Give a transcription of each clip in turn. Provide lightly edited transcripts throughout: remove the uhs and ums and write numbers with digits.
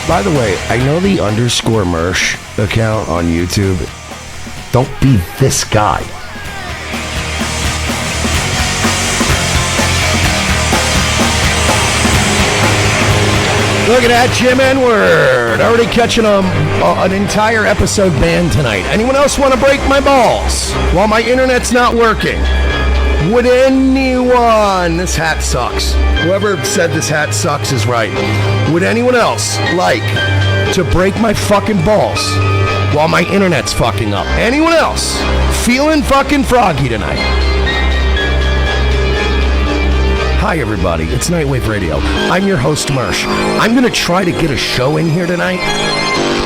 By the way, I know the _Mersh account on YouTube. Don't be this guy. Look at that, Jim N-word. Already catching an entire episode banned tonight. Anyone else want to break my balls while my internet's not working? Would anyone? This hat sucks. Whoever said this hat sucks is right. Would anyone else like to break my fucking balls while my internet's fucking up? Anyone else feeling fucking froggy tonight? Hi everybody, it's Nightwave Radio. I'm your host Mersh. I'm going to try to get a show in here tonight,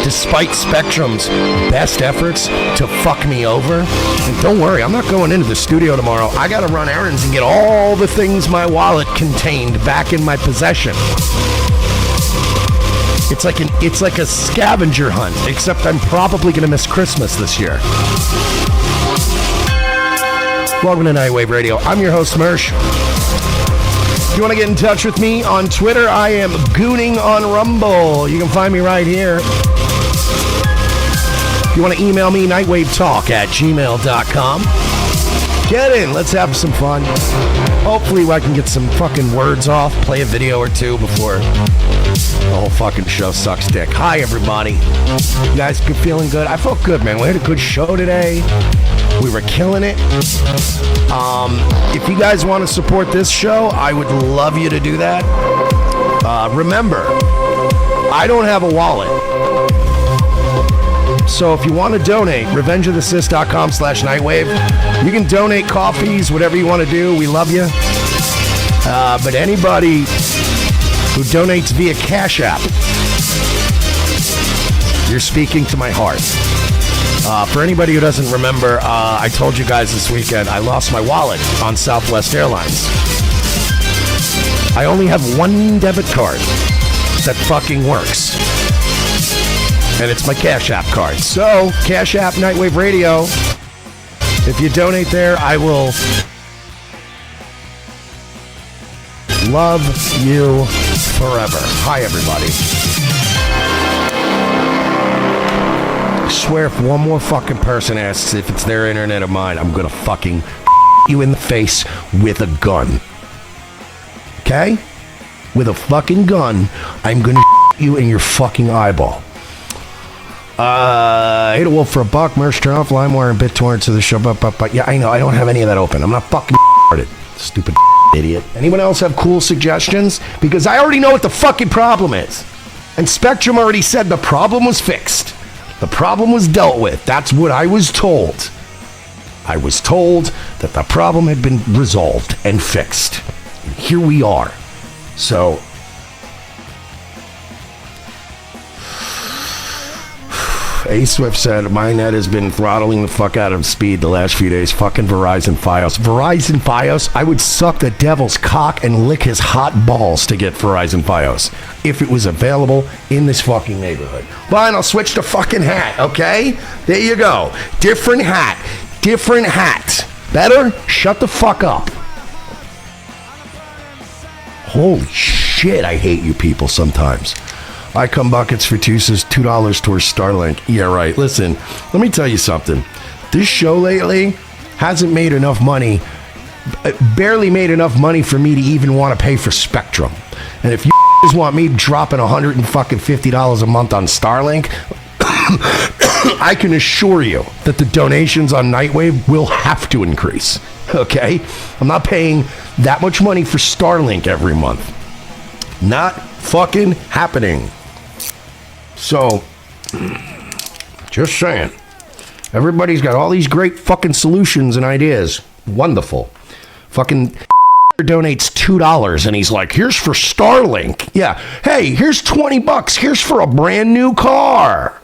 despite Spectrum's best efforts to fuck me over. And don't worry, I'm not going into the studio tomorrow. I got to run errands and get all the things my wallet contained back in my possession. It's like a scavenger hunt, except I'm probably going to miss Christmas this year. Welcome to Nightwave Radio. I'm your host Mersh. If you want to get in touch with me on Twitter, I am gooning on Rumble. You can find me right here. If you want to email me, nightwavetalk@gmail.com. Get in. Let's have some fun. Hopefully I can get some fucking words off, play a video or two before the whole fucking show sucks dick. Hi, everybody. You guys feeling good? I felt good, man. We had a good show today. We were killing it. If you guys want to support this show, I would love you to do that. Remember, I don't have a wallet. So if you want to donate, revengeofthesis.com/nightwave. You can donate coffees, whatever you want to do. We love you. But anybody who donates via Cash App, you're speaking to my heart. For anybody who doesn't remember, I told you guys this weekend I lost my wallet on Southwest Airlines. I only have one debit card that fucking works. And it's my Cash App card. So, Cash App Nightwave Radio. If you donate there, I will love you forever. Hi, everybody. I swear if one more fucking person asks if it's their internet or mine, I'm gonna fucking you in the face with a gun. Okay? With a fucking gun, I'm gonna you in your fucking eyeball. Hate a wolf for a buck, Mersh, turn off LimeWire and BitTorrent to the show, but yeah, I know, I don't have any of that open. I'm not fucking retarded. Stupid idiot. Anyone else have cool suggestions? Because I already know what the fucking problem is. And Spectrum already said the problem was fixed. The problem was dealt with. That's what I was told. I was told that the problem had been resolved and fixed. And here we are. So, A Swift said, my net has been throttling the fuck out of speed the last few days. Fucking Verizon Fios. Verizon Fios? I would suck the devil's cock and lick his hot balls to get Verizon Fios if it was available in this fucking neighborhood. Fine, I'll switch to fucking hat, okay? There you go. Different hat. Different hat. Better? Shut the fuck up. Holy shit, I hate you people sometimes. I come buckets for $2 says $2 towards Starlink. Yeah, right. Listen, let me tell you something. This show lately hasn't made enough money, barely made enough money for me to even want to pay for Spectrum. And if you want me dropping $150 a month on Starlink, I can assure you that the donations on Nightwave will have to increase. Okay? I'm not paying that much money for Starlink every month. Not fucking happening. So, just saying. Everybody's got all these great fucking solutions and ideas. Wonderful. Fucking donates $2 and he's like, here's for Starlink. Yeah. Hey, here's $20. Here's for a brand new car.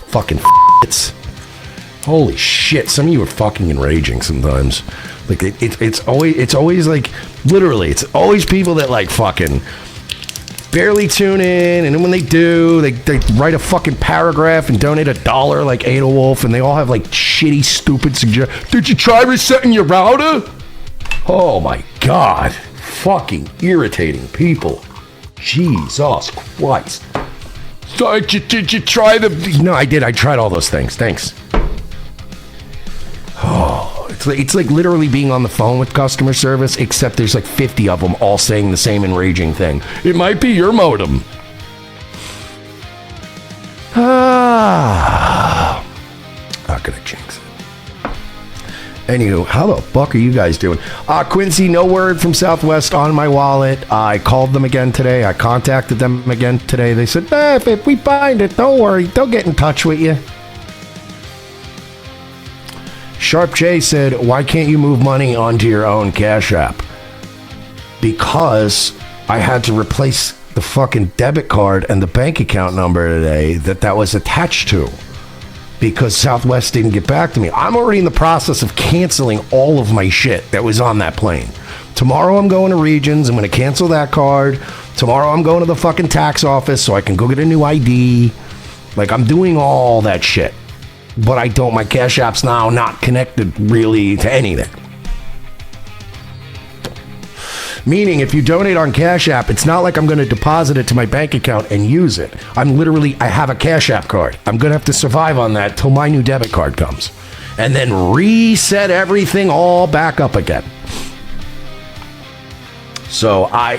Fucking it's. Holy shit. Some of you are fucking enraging sometimes. Like, it's always like, literally, it's always people that like fucking barely tune in, and then when they do, they write a fucking paragraph and donate $1 like Ada Wolf, and they all have like shitty, stupid suggestions. Did you try resetting your router? Oh my god. Fucking irritating people. Jesus Christ. So did you try the... No, I did. I tried all those things. Thanks. Oh, it's like literally being on the phone with customer service, except there's like 50 of them all saying the same enraging thing. It might be your modem. Not gonna jinx it. Anywho, how the fuck are you guys doing? Quincy, no word from Southwest on my wallet. I called them again today. I contacted them again today. They said, if we find it, don't worry. They'll get in touch with you. Sharp J said, why can't you move money onto your own Cash App? Because I had to replace the fucking debit card and the bank account number today that was attached to. Because Southwest didn't get back to me. I'm already in the process of canceling all of my shit that was on that plane. Tomorrow I'm going to Regions. I'm going to cancel that card. Tomorrow I'm going to the fucking tax office so I can go get a new ID. Like, I'm doing all that shit. But my Cash App's now not connected really to anything. Meaning, if you donate on Cash App, it's not like I'm going to deposit it to my bank account and use it. I have a Cash App card. I'm going to have to survive on that till my new debit card comes. And then reset everything all back up again. So, I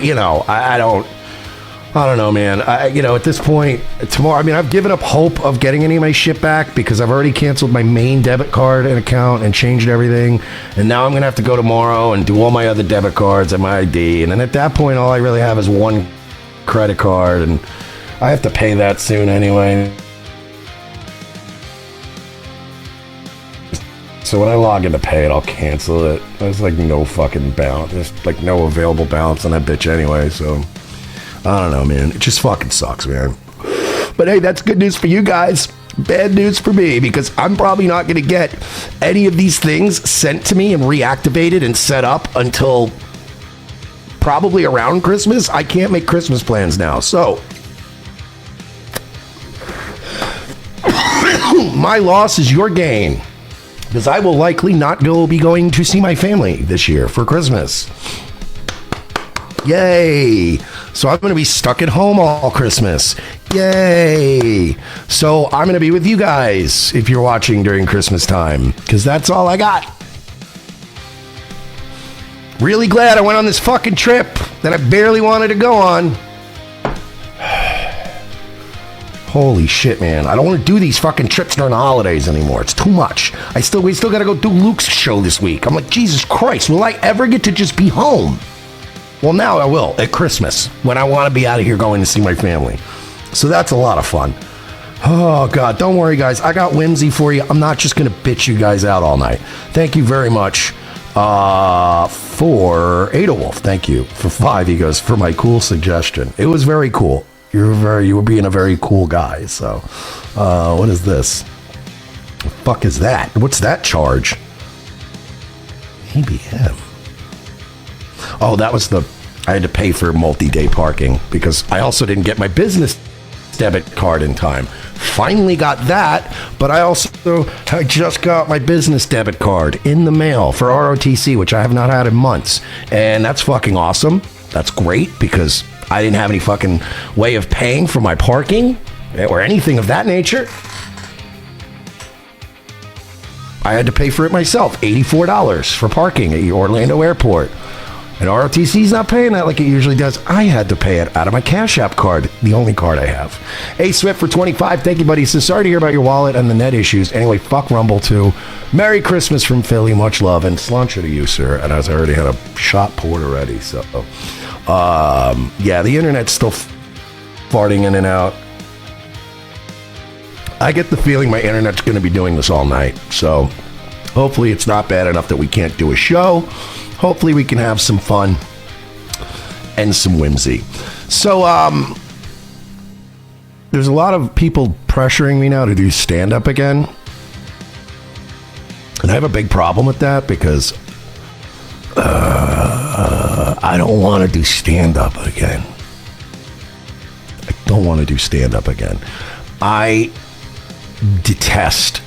don't know, man. At this point, tomorrow, I've given up hope of getting any of my shit back because I've already canceled my main debit card and account and changed everything. And now I'm going to have to go tomorrow and do all my other debit cards and my ID. And then at that point, all I really have is one credit card. And I have to pay that soon anyway. So when I log in to pay it, I'll cancel it. There's like no fucking balance. There's like no available balance on that bitch anyway, so... I don't know, man. It just fucking sucks, man. But hey, that's good news for you guys. Bad news for me, because I'm probably not going to get any of these things sent to me and reactivated and set up until probably around Christmas. I can't make Christmas plans now. So, my loss is your gain, because I will likely not be going to see my family this year for Christmas. Yay! So I'm going to be stuck at home all Christmas. Yay! So I'm going to be with you guys if you're watching during Christmas time, because that's all I got. Really glad I went on this fucking trip that I barely wanted to go on. Holy shit, man. I don't want to do these fucking trips during the holidays anymore. It's too much. We still got to go do Luke's show this week. I'm like, Jesus Christ, will I ever get to just be home? Well, now I will at Christmas when I want to be out of here going to see my family. So that's a lot of fun. Oh, God. Don't worry, guys. I got whimsy for you. I'm not just going to bitch you guys out all night. Thank you very much for Adolf. Thank you. For 5, he goes, for my cool suggestion. It was very cool. You were being a very cool guy. So what is this? The fuck is that? What's that charge? ABM. Oh, that was I had to pay for multi-day parking because I also didn't get my business debit card in time. Finally got that, but I just got my business debit card in the mail for ROTC, which I have not had in months. And that's fucking awesome. That's great because I didn't have any fucking way of paying for my parking or anything of that nature. I had to pay for it myself, $84 for parking at Orlando Airport. And ROTC's not paying that like it usually does. I had to pay it out of my Cash App card, the only card I have. Hey, Swift for 25. Thank you, buddy. So sorry to hear about your wallet and the net issues. Anyway, fuck Rumble too. Merry Christmas from Philly. Much love. And sláinte to you, sir. And I already had a shot poured already. So, yeah, the internet's still farting in and out. I get the feeling my internet's going to be doing this all night. So hopefully it's not bad enough that we can't do a show. Hopefully we can have some fun and some whimsy. So, there's a lot of people pressuring me now to do stand-up again. And I have a big problem with that because I don't want to do stand-up again. I don't want to do stand-up again. I detest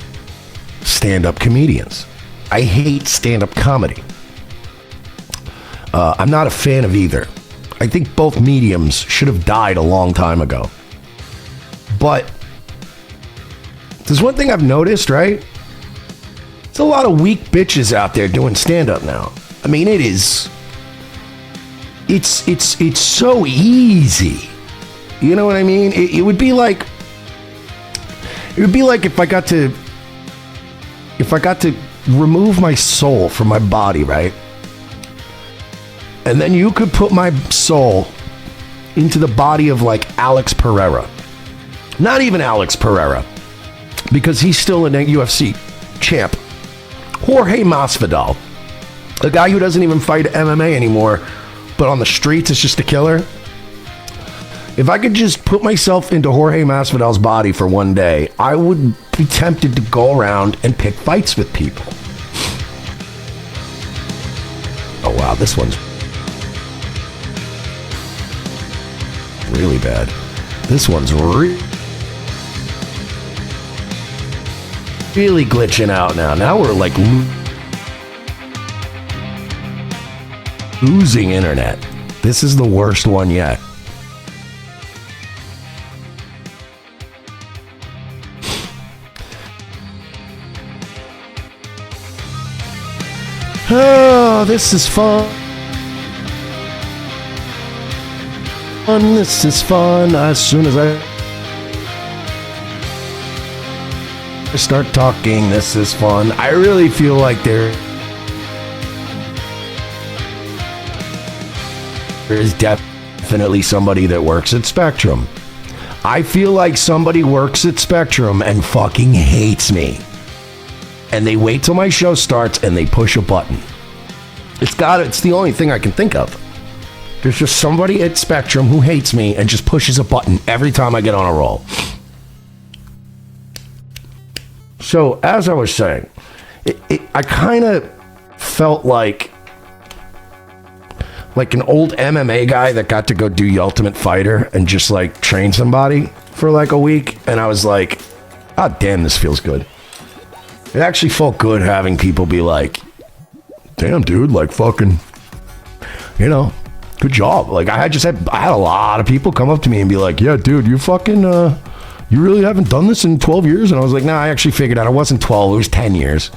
stand-up comedians. I hate stand-up comedy. I'm not a fan of either. I think both mediums should have died a long time ago. But there's one thing I've noticed, right? There's a lot of weak bitches out there doing stand-up now. I mean, it's so easy. You know what I mean? It would be like if I got to remove my soul from my body, right? And then you could put my soul into the body of like Alex Pereira. Not even Alex Pereira, because he's still a UFC champ. Jorge Masvidal, a guy who doesn't even fight MMA anymore, but on the streets is just a killer. If I could just put myself into Jorge Masvidal's body for one day, I would be tempted to go around and pick fights with people. Oh wow, this one's really bad. This one's really glitching out now. Now we're like losing internet. This is the worst one yet. Oh, this is fun. This is fun. As soon as I start talking, this is fun. I really feel like there is definitely somebody that works at Spectrum. I feel like somebody works at Spectrum and fucking hates me. And they wait till my show starts and they push a button. It's the only thing I can think of. There's just somebody at Spectrum who hates me and just pushes a button every time I get on a roll. So, as I was saying, I kind of felt like an old MMA guy that got to go do The Ultimate Fighter and just like train somebody for like a week. And I was like, oh, damn, this feels good. It actually felt good having people be like, damn, dude, like fucking, you know, good job. Like I had a lot of people come up to me and be like, yeah, dude, you fucking, you really haven't done this in 12 years? And I was like, nah, I actually figured out it wasn't 12, it was 10 years.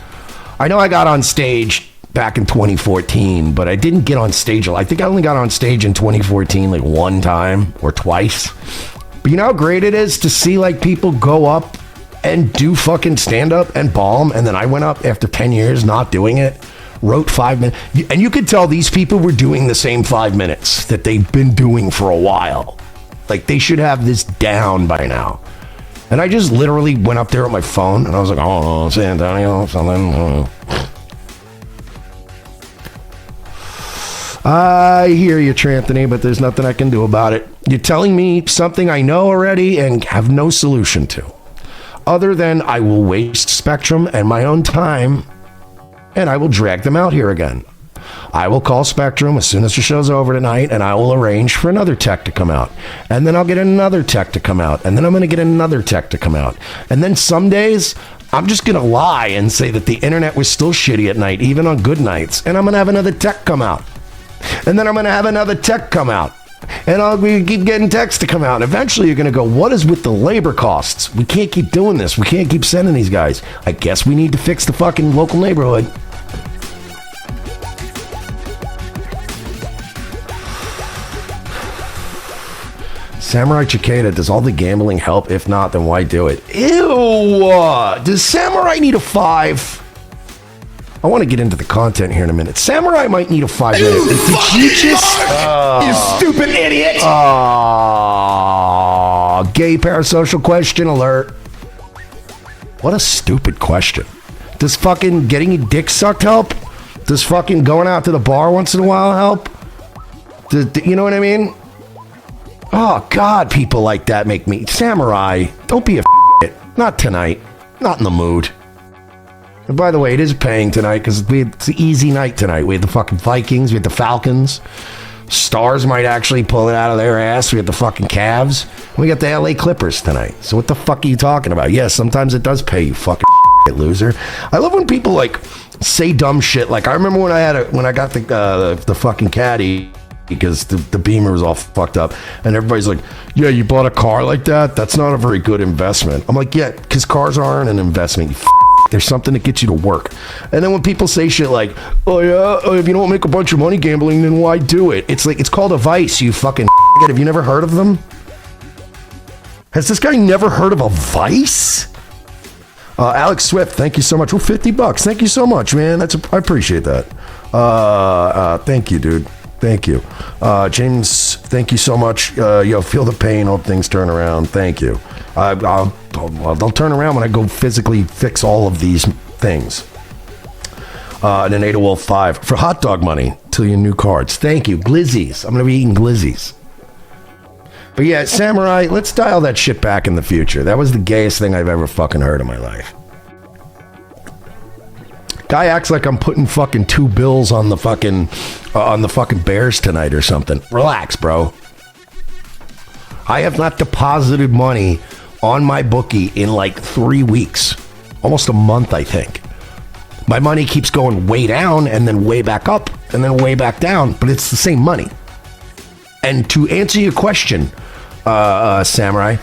I know I got on stage back in 2014, but I didn't get on stage. I think I only got on stage in 2014 like one time or twice. But you know how great it is to see like people go up and do fucking stand-up and bomb, and then I went up after 10 years not doing it, wrote 5 minutes, and you could tell these people were doing the same 5 minutes that they've been doing for a while. Like, they should have this down by now. And I just literally went up there with my phone, and I was like, oh, San Antonio, something. I hear you, Tranthony, but there's nothing I can do about it. You're telling me something I know already and have no solution to. Other than I will waste Spectrum and my own time, and I will drag them out here again. I will call Spectrum as soon as the show's over tonight, and I will arrange for another tech to come out. And then I'll get another tech to come out. And then I'm going to get another tech to come out. And then some days, I'm just going to lie and say that the internet was still shitty at night, even on good nights. And I'm going to have another tech come out. And then I'm going to have another tech come out. And I'll keep getting texts to come out. And eventually you're going to go, what is with the labor costs? We can't keep doing this. We can't keep sending these guys. I guess we need to fix the fucking local neighborhood. Samurai Cicada, does all the gambling help? If not, then why do it? Ew! Does Samurai need a 5? I want to get into the content here in a minute. Samurai might need a 5 minute. Did you just... you stupid idiot! Gay parasocial question alert. What a stupid question. Does fucking getting your dick sucked help? Does fucking going out to the bar once in a while help? You know what I mean? Oh, God, people like that make me... Samurai, don't be a Not tonight. Not in the mood. And by the way, it is paying tonight because it's an easy night tonight. We had the fucking Vikings. We had the Falcons. Stars might actually pull it out of their ass. We had the fucking Cavs. We got the LA Clippers tonight. So what the fuck are you talking about? Yes, sometimes it does pay, you fucking loser. I love when people like say dumb shit. Like I remember when I got the fucking caddy because the Beamer was all fucked up, and everybody's like, yeah, you bought a car like that? That's not a very good investment. I'm like, yeah, because cars aren't an investment, there's something that gets you to work. And then when people say shit like, oh yeah, if you don't make a bunch of money gambling, then why do it? It's like, it's called a vice, you fucking have you never heard of them? Has this guy never heard of a vice? Alex Swift, thank you so much. Oh, $50. Thank you so much, man. I appreciate that. Thank you, dude. Thank you. James, thank you so much. Yo, feel the pain. Hope things turn around. Thank you. They'll turn around when I go physically fix all of these things. And then Ada Wolf 5 for hot dog money till your new cards. Thank you. Glizzies. I'm going to be eating glizzies. But yeah, Samurai, let's dial that shit back in the future. That was the gayest thing I've ever fucking heard in my life. Guy acts like I'm putting fucking $2 on the fucking Bears tonight or something. Relax, bro. I have not deposited money on my bookie in like 3 weeks. Almost a month, I think. My money keeps going way down and then way back up and then way back down, but it's the same money. And to answer your question, Samurai,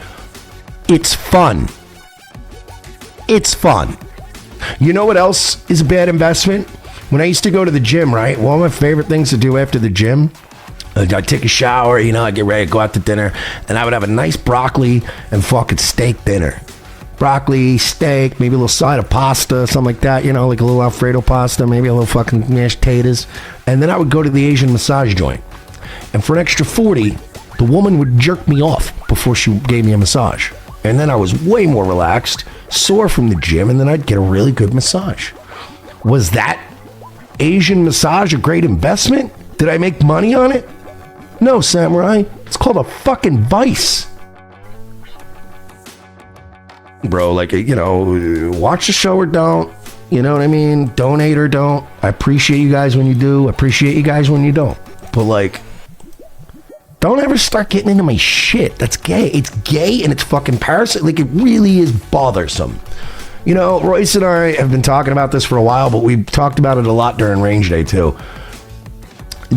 it's fun. It's fun. You know what else is a bad investment? When I used to go to the gym, right? One of my favorite things to do after the gym, I'd take a shower, I'd get ready to go out to dinner, and I would have a nice broccoli and fucking steak dinner. Broccoli, steak, maybe a little side of pasta, something like that, like a little Alfredo pasta, maybe a little fucking mashed potatoes. And then I would go to the Asian massage joint. And for an extra $40, the woman would jerk me off before she gave me a massage. And then I was way more relaxed, sore from the gym, and then I'd get a really good massage. Was that Asian massage a great investment? Did I make money on it? No, Samurai. It's called a fucking vice. Bro, watch the show or don't. You know what I mean? Donate or don't. I appreciate you guys when you do. I appreciate you guys when you don't. But don't ever start getting into my shit. That's gay. It's gay and it's fucking parasite. It really is bothersome. Royce and I have been talking about this for a while, but we talked about it a lot during Range Day too.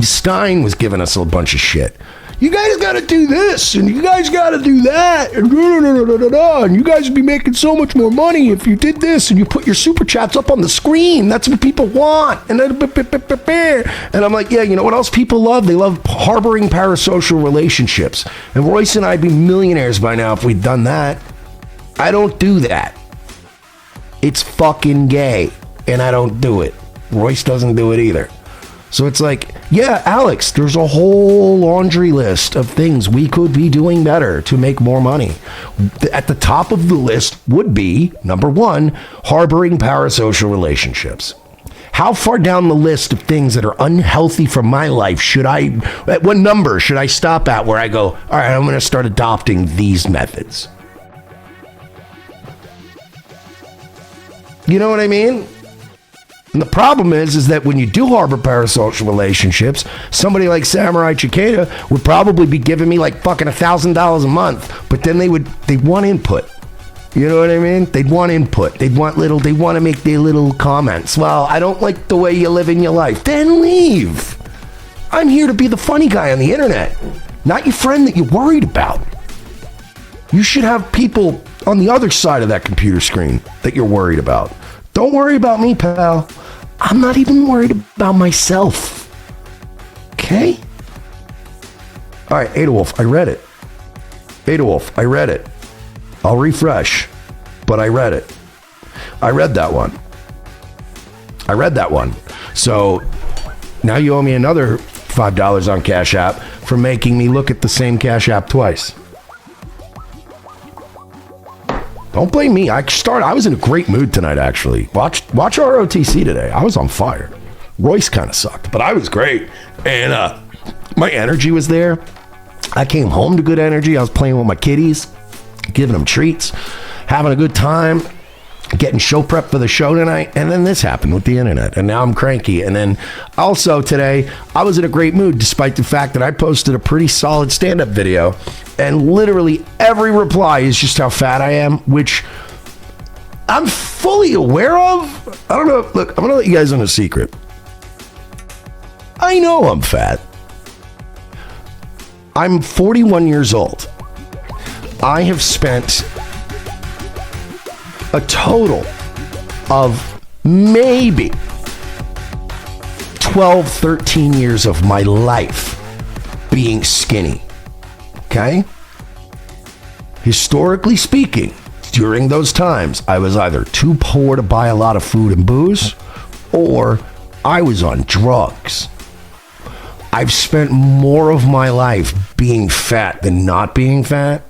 Stein was giving us a bunch of shit. You guys got to do this, and you guys got to do that, and you guys would be making so much more money if you did this, and you put your super chats up on the screen. That's what people want. And I'm like, yeah, you know what else people love? They love harboring parasocial relationships. And Royce and I'd be millionaires by now if we'd done that. I don't do that. It's fucking gay, and I don't do it. Royce doesn't do it either. So it's like, yeah, Alex, there's a whole laundry list of things we could be doing better to make more money. At the top of the list would be, number one, harboring parasocial relationships. How far down the list of things that are unhealthy for my life at what number should I stop at where I go, all right, I'm going to start adopting these methods? You know what I mean? And the problem is that when you do harbor parasocial relationships, somebody like Samurai Cicada would probably be giving me like fucking $1,000 a month, but then they'd want input. You know what I mean? They'd want input. They want to make their little comments. Well, I don't like the way you live in your life. Then leave. I'm here to be the funny guy on the internet, not your friend that you're worried about. You should have people on the other side of that computer screen that you're worried about. Don't worry about me, pal. I'm not even worried about myself. Okay? All right, Ada Wolf, I read it. Ada Wolf, I read it. I'll refresh, but I read it. I read that one. So now you owe me another $5 on Cash App for making me look at the same Cash App twice. Don't blame me. I was in a great mood tonight, actually. Watch ROTC today. I was on fire. Royce kind of sucked, but I was great. And my energy was there. I came home to good energy. I was playing with my kitties, giving them treats, having a good time, getting show prep for the show tonight. And then this happened with the internet. And now I'm cranky. And then also today, I was in a great mood, despite the fact that I posted a pretty solid stand-up video. And literally every reply is just how fat I am, which I'm fully aware of. I don't know. Look, I'm going to let you guys in a secret. I know I'm fat. I'm 41 years old. I have spent a total of maybe 12, 13 years of my life being skinny. Okay? Historically speaking, during those times, I was either too poor to buy a lot of food and booze, or I was on drugs. I've spent more of my life being fat than not being fat.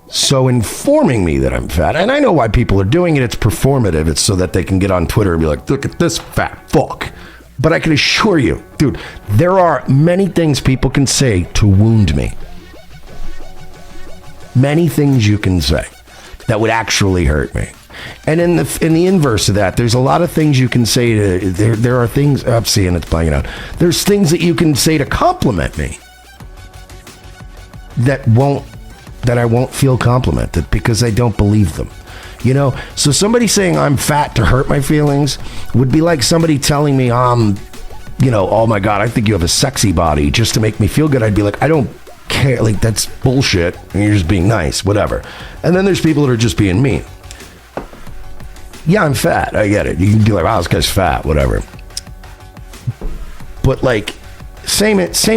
So informing me that I'm fat, and I know why people are doing it, it's performative. It's so that they can get on Twitter and be like, look at this fat fuck. But I can assure you, dude, there are many things people can say to wound me. Many things you can say that would actually hurt me. And in the inverse of that, there's a lot of things you can say to, there are things, I'm seeing it's playing out. There's things that you can say to compliment me that I won't feel complimented because I don't believe them. You know, so somebody saying I'm fat to hurt my feelings would be like somebody telling me oh my God, I think you have a sexy body just to make me feel good. I'd be like, I don't care. Like, that's bullshit. And you're just being nice, whatever. And then there's people that are just being mean. Yeah, I'm fat. I get it. You can be like, wow, this guy's fat, whatever. But like, same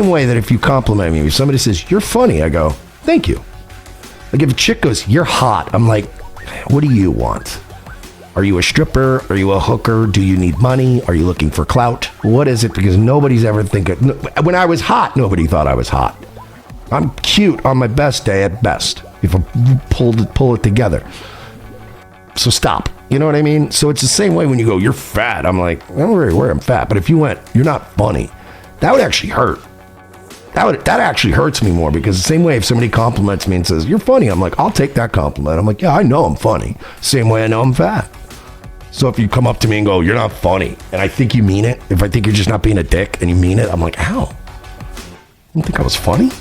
way that if you compliment me, if somebody says, you're funny, I go, thank you. Like if a chick goes, you're hot, I'm like, what do you want? Are you a stripper? Are you a hooker? Do you need money? Are you looking for clout? What is it? Because nobody's ever thinking, when I was hot, nobody thought I was hot. I'm cute on my best day at best, if I pull it together. So stop. You know what I mean? So it's the same way when you go, you're fat. I'm like, I don't really worry, I'm fat. But if you went, you're not funny, that would actually hurt. That actually hurts me more, because the same way if somebody compliments me and says, you're funny, I'm like, I'll take that compliment. I'm like, yeah, I know I'm funny. Same way I know I'm fat. So if you come up to me and go, you're not funny, and I think you mean it, if I think you're just not being a dick and you mean it, I'm like, ow. You think I was funny?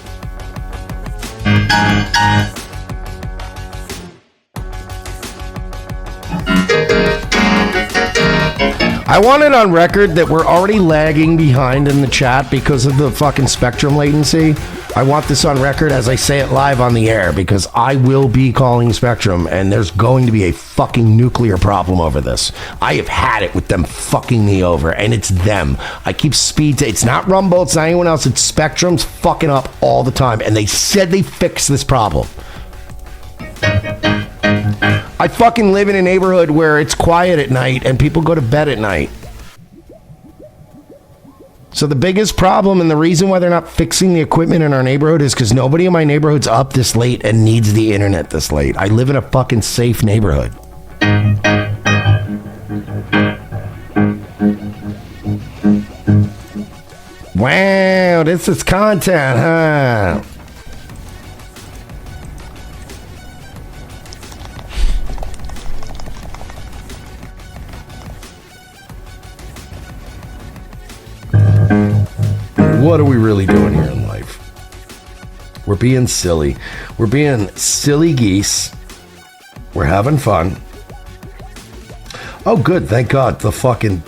I want it on record that we're already lagging behind in the chat because of the fucking spectrum latency. I want this on record as I say it live on the air, because I will be calling Spectrum and there's going to be a fucking nuclear problem over this. I have had it with them fucking me over, and it's them. I keep it's not Rumble, it's not anyone else, it's Spectrum's fucking up all the time, and they said they fixed this problem. I fucking live in a neighborhood where it's quiet at night and people go to bed at night. So the biggest problem, and the reason why they're not fixing the equipment in our neighborhood, is because nobody in my neighborhood's up this late and needs the internet this late. I live in a fucking safe neighborhood. Wow, this is content, huh? What are we really doing here in life? We're being silly. We're being silly geese. We're having fun. Oh, good. Thank God. The fucking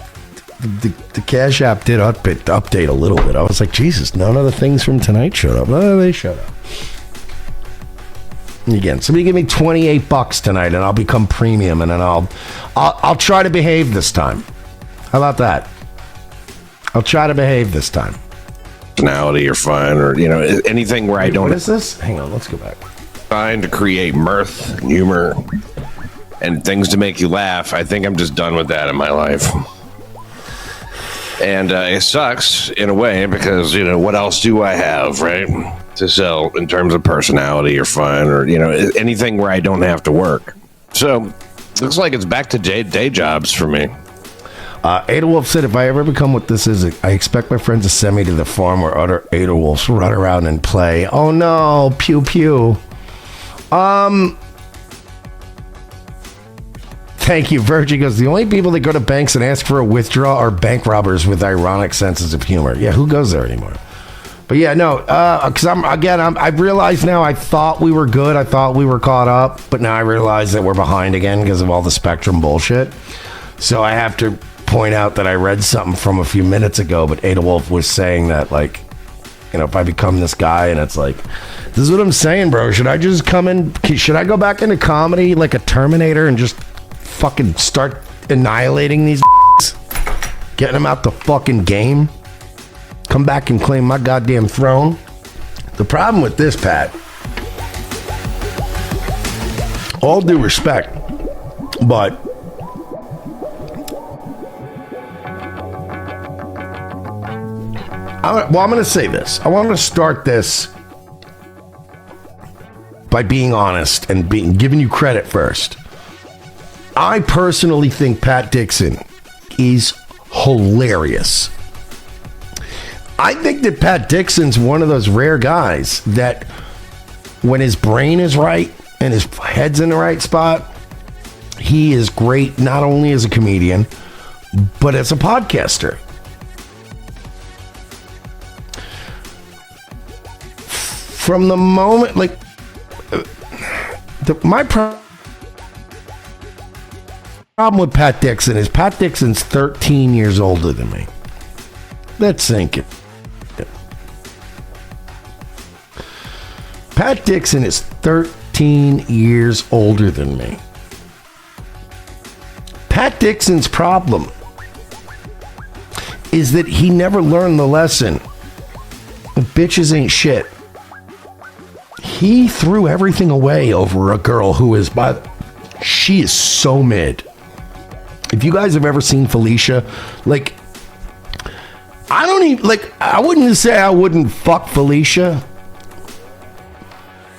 the Cash App did update a little bit. I was like, Jesus, none of the things from tonight showed up. No, they showed up. Again, somebody give me $28 tonight and I'll become premium, and then I'll try to behave this time. How about that? I'll try to behave this time. Personality or fun, or anything where I don't. What is this? Hang on, let's go back. Trying to create mirth, humor, and things to make you laugh. I think I'm just done with that in my life, and it sucks in a way, because what else do I have, right, to sell in terms of personality or fun, or anything where I don't have to work. So looks like it's back to day jobs for me. Adolf said, if I ever become what this is, I expect my friends to send me to the farm where other Adolfs run around and play. Oh no, pew pew. Thank you, Virgie goes, the only people that go to banks and ask for a withdrawal are bank robbers with ironic senses of humor. Yeah, who goes there anymore? But yeah, no, because I've realized now, I thought we were good. I thought we were caught up, but now I realize that we're behind again because of all the Spectrum bullshit. So I have to point out that I read something from a few minutes ago, but Ada Wolf was saying that, like, if I become this guy, and it's like, this is what I'm saying, bro. Should I just come in? Should I go back into comedy like a Terminator and just fucking start annihilating these getting them out the fucking game? Come back and claim my goddamn throne? The problem with this, Pat, all due respect, but I'm going to say this. I want to start this by being honest and giving you credit first. I personally think Pat Dixon is hilarious. I think that Pat Dixon's one of those rare guys that when his brain is right and his head's in the right spot, he is great not only as a comedian, but as a podcaster. From the moment, like, my problem with Pat Dixon is Pat Dixon's 13 years older than me. Let's sink it. Pat Dixon is 13 years older than me. Pat Dixon's problem is that he never learned the lesson. Bitches ain't shit. He threw everything away over a girl who is, she is so mid. If you guys have ever seen Felicia, like, I wouldn't say I wouldn't fuck Felicia.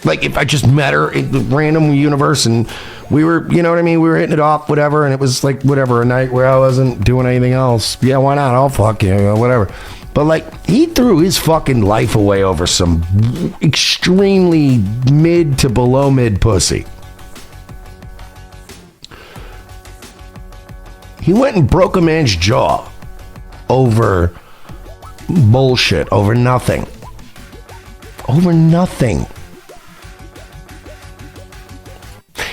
Like, if I just met her in the random universe and we were, you know what I mean? We were hitting it off, whatever, and it was like, whatever, a night where I wasn't doing anything else. Yeah, why not? I'll fuck you, whatever. But, like, he threw his fucking life away over some extremely mid to below mid pussy. He went and broke a man's jaw over bullshit, over nothing. Over nothing.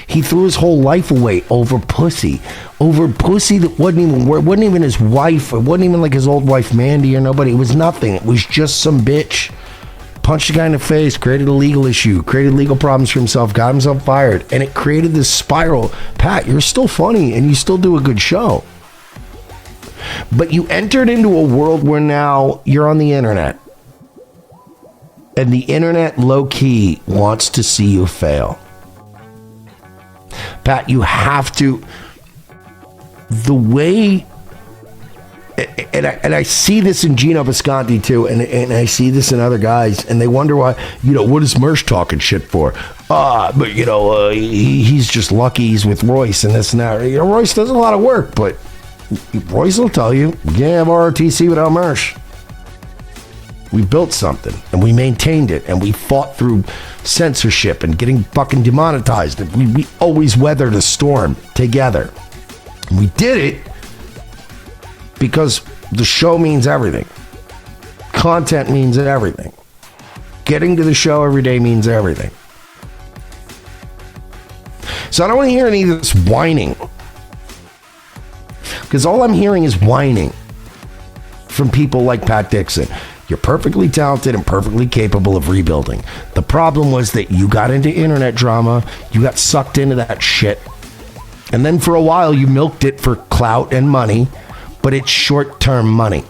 He threw his whole life away over pussy. Over pussy that wasn't even his wife. It wasn't even like his old wife Mandy or nobody. It was nothing. It was just some bitch. Punched a guy in the face, created a legal issue, created legal problems for himself, got himself fired. And it created this spiral. Pat, you're still funny and you still do a good show. But you entered into a world where now you're on the internet. And the internet low-key wants to see you fail. Pat, you have to, the way, and I see this in Gino Visconti too, and I see this in other guys, and they wonder why, what is Mersh talking shit for? But he's just lucky he's with Royce and this and that. Royce does a lot of work, but Royce will tell you, you can't have ROTC without Mersh. We built something, and we maintained it, and we fought through censorship and getting fucking demonetized. We always weathered a storm together. And we did it because the show means everything. Content means everything. Getting to the show every day means everything. So I don't want to hear any of this whining. Because all I'm hearing is whining from people like Pat Dixon. You're perfectly talented and perfectly capable of rebuilding. The problem was that you got into internet drama, you got sucked into that shit, and then for a while you milked it for clout and money, but it's short-term money.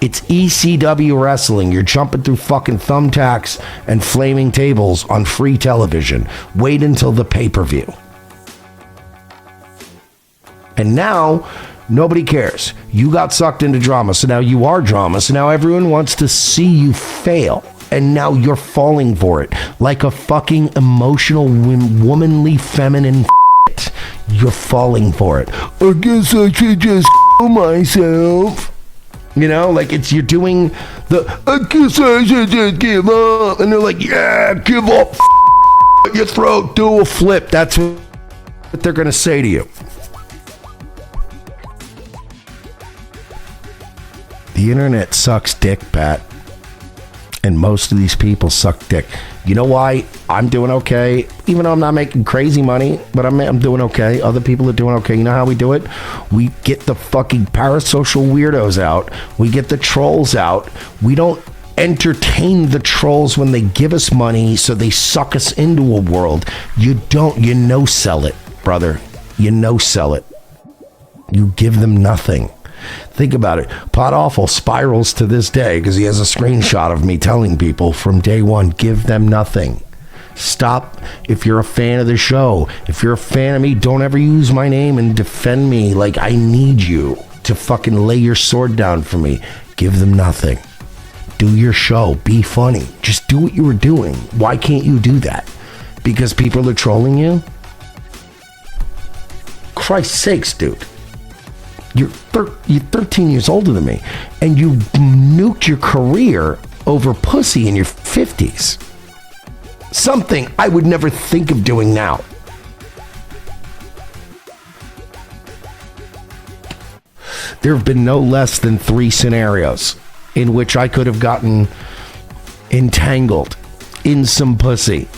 It's ECW wrestling. You're jumping through fucking thumbtacks and flaming tables on free television. Wait until the pay-per-view. And now nobody cares. You got sucked into drama, so now you are drama. So now everyone wants to see you fail. And now you're falling for it. Like a fucking emotional, womanly, feminine shit. You're falling for it. I guess I should just myself. Like you're doing the, I guess I should just give up. And they're like, yeah, give up. Your throat, do a flip. That's what they're going to say to you. The internet sucks dick, Pat. And most of these people suck dick. You know why I'm doing okay? Even though I'm not making crazy money, but I'm doing okay. Other people are doing okay. You know how we do it? We get the fucking parasocial weirdos out. We get the trolls out. We don't entertain the trolls when they give us money so they suck us into a world. You no-sell it, brother. You no-sell it. You give them nothing. Think about it. Pot Awful spirals to this day because he has a screenshot of me telling people from day one, give them nothing. Stop. If you're a fan of the show, if you're a fan of me, don't ever use my name and defend me. Like, I need you to fucking lay your sword down for me. Give them nothing. Do your show. Be funny. Just do what you were doing. Why can't you do that? Because people are trolling you? Christ's sakes, dude. You're 13 years older than me, and you nuked your career over pussy in your 50s. Something I would never think of doing now. There have been no less than 3 scenarios in which I could have gotten entangled in some pussy.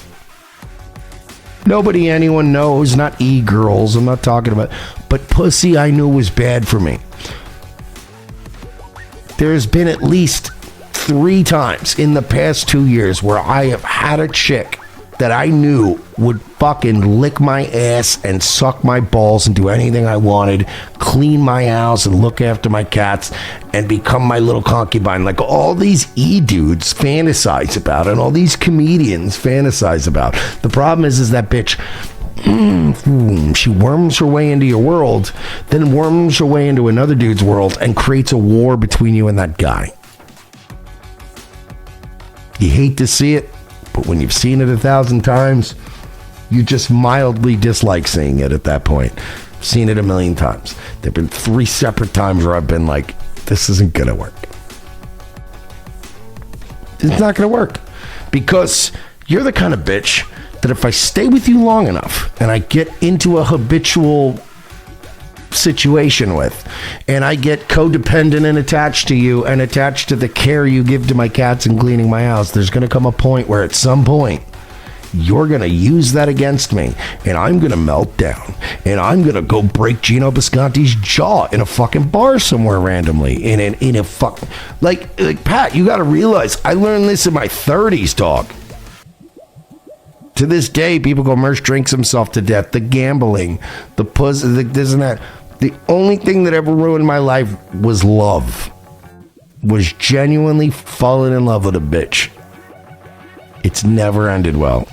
Nobody anyone knows, not e-girls, I'm not talking about, but pussy I knew was bad for me. There's been at least 3 times in the past 2 years where I have had a chick that I knew would fucking lick my ass and suck my balls and do anything I wanted, clean my house and look after my cats and become my little concubine, like all these e-dudes fantasize about and all these comedians fantasize about. The problem is that bitch, she worms her way into your world, then worms her way into another dude's world and creates a war between you and that guy. You hate to see it, but when you've seen it 1,000 times, you just mildly dislike seeing it at that point. I've seen it 1,000,000 times. There have been 3 separate times where I've been like, this isn't gonna work. It's not gonna work. Because you're the kind of bitch that if I stay with you long enough and I get into a habitual situation with, and I get codependent and attached to you and attached to the care you give to my cats and cleaning my house, there's going to come a point where at some point you're going to use that against me and I'm going to melt down and I'm going to go break Gino Bisconti's jaw in a fucking bar somewhere randomly in a fuck like Pat, you got to realize I learned this in my 30s, dog. To this day, people go, Mersh drinks himself to death. The gambling, the pussy, this and that. The only thing that ever ruined my life was love. Was genuinely falling in love with a bitch. It's never ended well.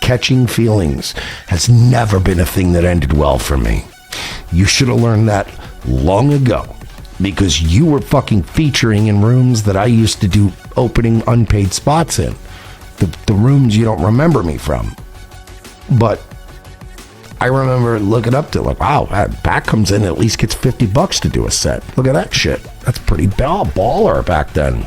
Catching feelings has never been a thing that ended well for me. You should have learned that long ago. Because you were fucking featuring in rooms that I used to do opening unpaid spots in. The rooms you don't remember me from. But I remember looking up to like, wow, Pat comes in and at least gets $50 to do a set. Look at that shit. That's pretty baller back then.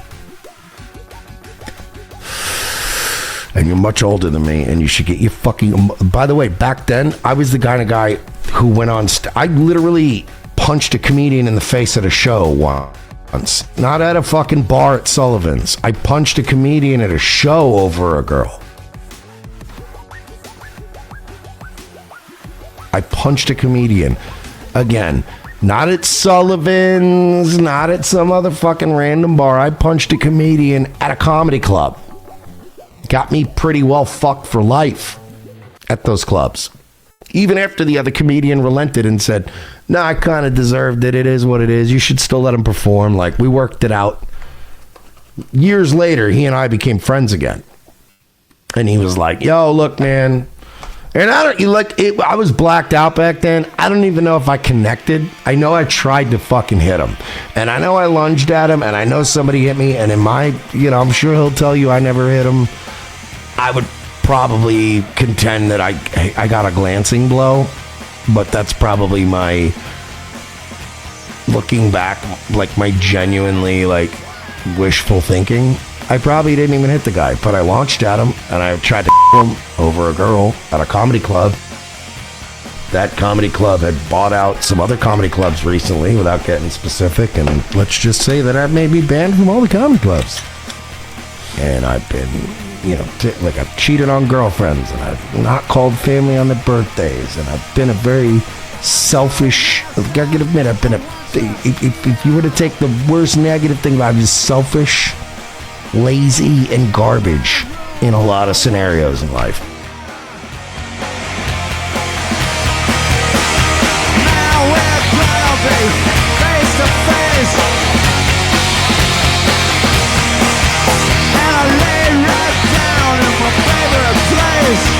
And you're much older than me and you should get your fucking... By the way, back then, I was the kind of guy who went on... I literally... punched a comedian in the face at a show once. Not at a fucking bar at Sullivan's. I punched a comedian at a show over a girl. I punched a comedian. Again, not at Sullivan's, not at some other fucking random bar. I punched a comedian at a comedy club. Got me pretty well fucked for life at those clubs. Even after the other comedian relented and said, no, I kind of deserved it. It is what it is. You should still let him perform. Like, we worked it out. Years later, he and I became friends again. And he was like, yo, look, man. And I was blacked out back then. I don't even know if I connected. I know I tried to fucking hit him. And I know I lunged at him. And I know somebody hit me. And in my, I'm sure he'll tell you I never hit him. I would probably contend that I got a glancing blow, but that's probably my looking back, like my genuinely like wishful thinking. I probably didn't even hit the guy, but I launched at him and I tried to him over a girl at a comedy club. That comedy club had bought out some other comedy clubs recently without getting specific, and let's just say that I've maybe banned from all the comedy clubs. And I've been I've cheated on girlfriends, and I've not called family on their birthdays, and I've been a very selfish. I gotta admit, I've been if you were to take the worst negative thing about it, is selfish, lazy, and garbage in a lot of scenarios in life. Now we're gonna be face to face, and I lay right down in my favorite place.